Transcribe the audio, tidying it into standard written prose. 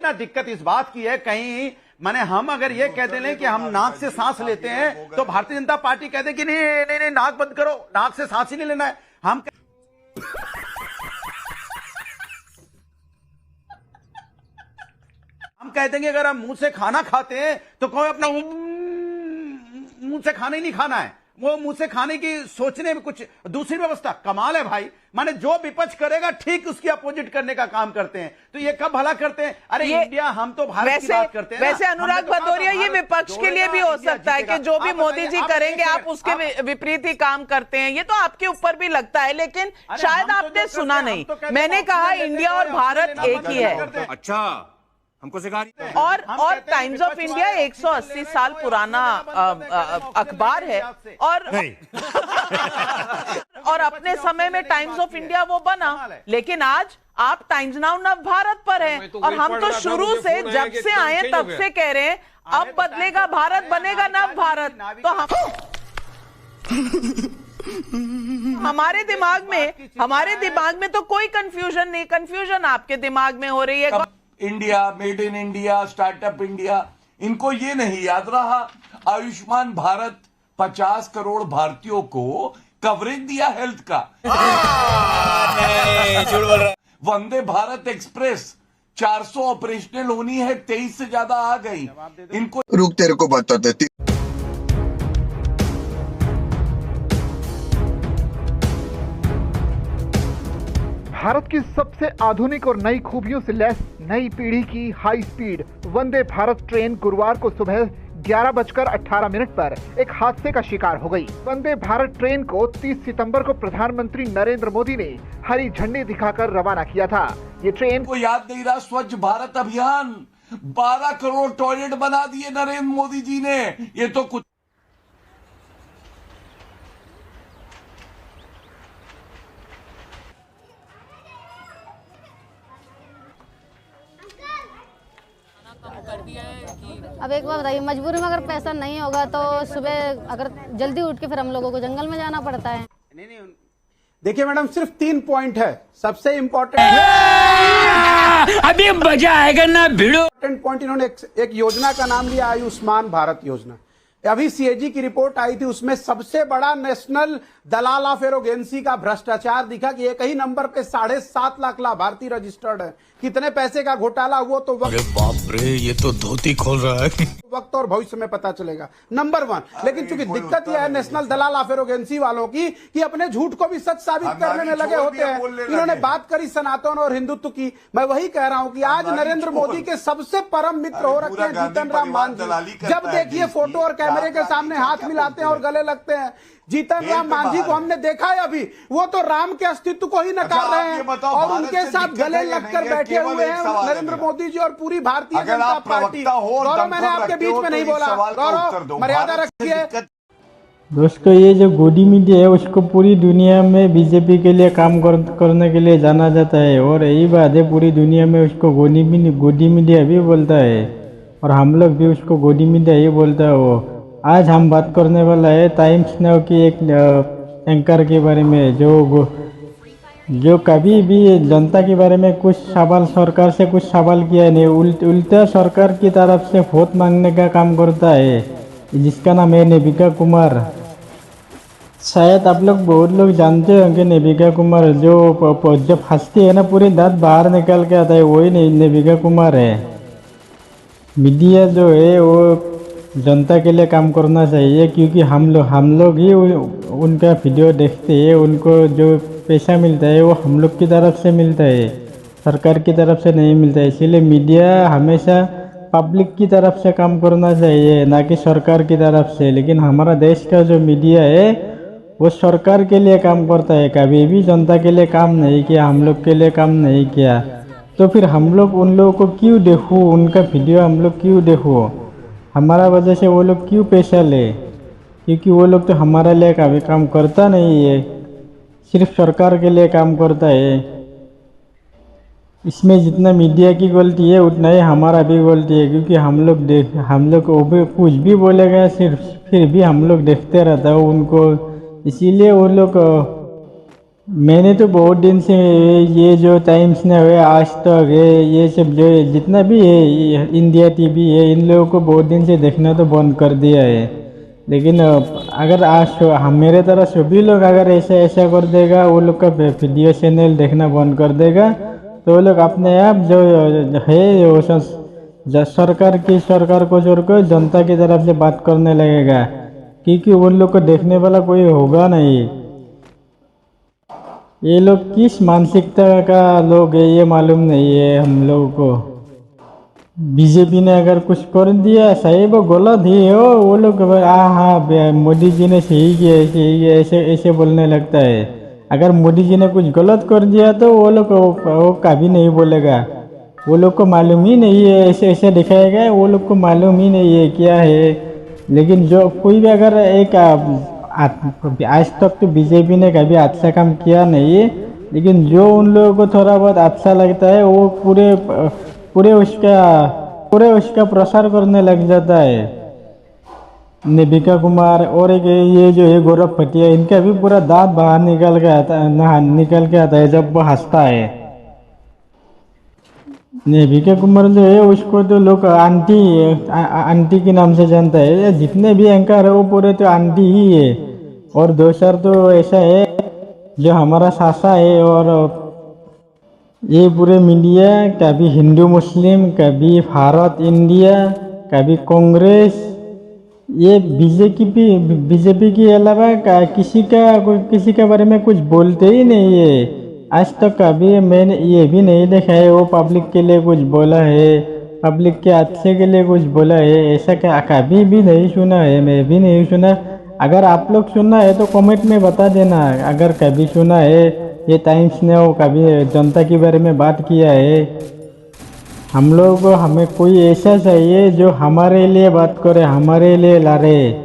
ना दिक्कत इस बात की है, कहीं माने हम अगर ये कह दें कि हम नाक से सांस लेते हैं तो भारतीय जनता पार्टी कहते कि नहीं नहीं नहीं नाक बंद करो, नाक से सांस ही नहीं लेना है। हम कहते हैं कि अगर हम मुंह से खाना खाते हैं तो कोई अपना मुंह से खाना ही नहीं खाना है, वो मुंह से खाने की सोचने में कुछ दूसरी व्यवस्था। कमाल है भाई, माने जो विपक्ष करेगा ठीक उसकी अपोजिट करने का काम करते हैं। तो ये कब भला करते हैं? अरे इंडिया, हम तो भारत की बात करते हैं। वैसे अनुराग भदौरिया, ये विपक्ष के लिए भी हो सकता है कि जो भी मोदी जी करेंगे आप उसके विपरीत ही काम करते हैं, ये तो आपके ऊपर भी लगता है, लेकिन शायद आपने सुना नहीं। मैंने कहा इंडिया और भारत एक ही है। अच्छा, हमको सिखा रही है। और टाइम्स ऑफ इंडिया 180 साल पुराना अखबार है और अपने समय में टाइम्स ऑफ इंडिया वो बना, लेकिन आज आप टाइम्स नाउ नव भारत पर हैं। और हम तो शुरू से, जब से आए तब से कह रहे हैं अब बदलेगा भारत, बनेगा नव भारत। तो हम हमारे दिमाग में तो कोई कंफ्यूजन नहीं, कंफ्यूजन आपके दिमाग में हो रही है। India, made in India, startup India, इनको ये नहीं याद रहा आयुष्मान भारत 50 करोड़ भारतीयों को कवरेज दिया हेल्थ का। झूठ बोल रहा है। वंदे भारत एक्सप्रेस 400 ऑपरेशनल होनी है, 23 से ज्यादा आ गई। इनको रुक, तेरे को बताते थे। भारत की सबसे आधुनिक और नई खूबियों से लैस नई पीढ़ी की high speed Vande Bharat train गुरुवार को सुबह 11:18 पर एक हादसे का शिकार हो गई। वंदे भारत ट्रेन को 30 सितंबर को प्रधानमंत्री नरेंद्र मोदी ने हरी झंडी दिखाकर रवाना किया था। ये ट्रेन को याद नहीं रहा स्वच्छ भारत अभियान, 12 करोड़ टॉयलेट बना दिए नरेंद्र मोदी जी ने। ये तो कुछ अब एक बात बताइए, मजबूरी में अगर पैसा नहीं होगा तो सुबह अगर जल्दी उठ के फिर हम लोगों को जंगल में जाना पड़ता है। नहीं, देखिए मैडम, सिर्फ 3 पॉइंट है, सबसे इम्पोर्टेंट है। अभी मजा आएगा ना भिड़ो। पॉइंट, इन्होंने एक योजना का नाम लिया आयुष्मान भारत योजना। अभी सीएजी की रिपोर्ट आई थी, उसमें सबसे बड़ा नेशनल दलाल ऑफ एरोगेंसी का भ्रष्टाचार दिखा कि एक ही नंबर पे 7.5 लाख लाभार्थी रजिस्टर्ड है। कितने पैसे का घोटाला हुआ तो अरे बाप रे, ये तो धोती खोल रहा है। वक्त और भविष्य में पता चलेगा, नंबर 1। लेकिन चूंकि दिक्कत यह है नेशनल दलाल ऑफ एरोगेंसी वालों की कि अपने झूठ को भी सच साबित करने में लगे होते हैं। इन्होंने बात करी सनातन और हिंदुत्व की। मैं वही कह रहा हूं कि आज नरेंद्र मोदी के सबसे परम मित्र हो रखे हैं जीतन राम मांझी। जब देखिए फोटो और कैमरे के सामने हाथ मिलाते हैं और गले लगते हैं। जीतन राम मांझी को हमने देखा है, अभी वो तो राम के अस्तित्व को ही नकार रहे हैं और उनके साथ गले लगकर बैठे हुए हैं नरेंद्र मोदी जी और पूरी भारतीय जनता पार्टी। गौरव, मैंने आपके बीच में नहीं बोला, गौरव मर्यादा रखिए। दोस्तों, ये जो गोदी मीडिया है उसको पूरी दुनिया में बीजेपी के लिए काम करने के लिए जाना जाता है, और यही बात है पूरी दुनिया में उसको गोदी मीडिया भी बोलता है, और हम लोग भी उसको गोदी मीडिया ही बोलता है। वो आज हम बात करने वाला है टाइम्स नाउ की एक एंकर के बारे में जो कभी भी जनता के बारे में कुछ सवाल, सरकार से कुछ सवाल किया नहीं, उल्टा सरकार की तरफ से वोट मांगने का काम करता है, जिसका नाम है नेबिका कुमार। शायद आप लोग बहुत लोग जानते होंगे नेबिका कुमार, जो हंसती है ना पूरी दांत बाहर निकाल के आता है, वही नेबिका कुमार है। मीडिया जो है वो जनता के लिए काम करना चाहिए, क्योंकि हम लोग ही उनका वीडियो देखते हैं, उनको जो पैसा मिलता है वो हम लोग की तरफ से मिलता है, सरकार की तरफ से नहीं मिलता है। इसीलिए मीडिया हमेशा पब्लिक की तरफ से काम करना चाहिए, ना कि सरकार की तरफ से। लेकिन हमारा देश का जो मीडिया है वो सरकार के लिए काम करता है, कभी भी जनता के लिए काम नहीं किया, हम लोग के लिए काम नहीं किया। तो फिर हम लोग उन लोगों को क्यों देखूँ, उनका वीडियो हम लोग क्यों देखूँ, हमारा वजह से वो लोग क्यों पैसा ले? क्योंकि वो लोग तो हमारे लिए कभी काम करता नहीं है, सिर्फ सरकार के लिए काम करता है। इसमें जितना मीडिया की गलती है उतना ही हमारा भी गलती है, क्योंकि हम लोग कुछ भी बोलेगा सिर्फ फिर भी हम लोग देखते रहता है उनको। इसीलिए वो लोग मैंने तो बहुत दिन से ये जो टाइम्स ने हुए, आज तक है, ये सब जो जितना भी है, ये इंडिया टीवी है, इन लोगों को बहुत दिन से देखना तो बंद कर दिया है। लेकिन अगर आज हम मेरे तरह सभी लोग अगर ऐसा ऐसा कर देगा, वो लोग का वीडियो चैनल देखना बंद कर देगा, तो वो लोग अपने आप जो है वो सरकार को छोड़कर जनता की तरफ से बात करने लगेगा, क्योंकि उन लोग को देखने वाला कोई होगा नहीं। ये लोग किस मानसिकता का लोग है ये मालूम नहीं है हम लोगों को। बीजेपी ने अगर कुछ कर दिया सही वो गलत ही हो, वो लोग हाँ मोदी जी ने सही किया ऐसे ऐसे बोलने लगता है। अगर मोदी जी ने कुछ गलत कर दिया तो वो लोग वो कभी नहीं बोलेगा, वो लोग को मालूम ही नहीं है, ऐसे ऐसे दिखाएगा, वो लोग को मालूम ही नहीं है क्या है। लेकिन जो कोई भी अगर एक आज तक तो बीजेपी ने कभी अच्छा काम किया नहीं है, लेकिन जो उन लोगों को थोड़ा बहुत अच्छा लगता है वो पूरे उसका प्रसार करने लग जाता है। नेबिका कुमार और एक ये जो है गौरव भटिया, इनका भी पूरा दांत बाहर निकल के आता है जब वो हंसता है। नेबिका कुमार जो है उसको तो लोग आंटी के नाम से जानता है। जितने भी एंकर है वो पूरे तो आंटी ही है। और दूसरा तो ऐसा है जो हमारा सासा है, और ये पूरे मीडिया कभी हिंदू मुस्लिम, कभी भारत इंडिया, कभी कांग्रेस, ये बीजेपी के अलावा किसी के बारे में कुछ बोलते ही नहीं है। आज तक कभी मैंने ये भी नहीं देखा है वो पब्लिक के लिए कुछ बोला है, पब्लिक के अच्छे के लिए कुछ बोला है, ऐसा कभी भी नहीं सुना है, मैं भी नहीं सुना। अगर आप लोग सुना है तो कमेंट में बता देना, अगर कभी सुना है ये टाइम्स ने वो कभी जनता के बारे में बात किया है। हम लोग को हमें कोई ऐसा चाहिए जो हमारे लिए बात करे, हमारे लिए लड़े।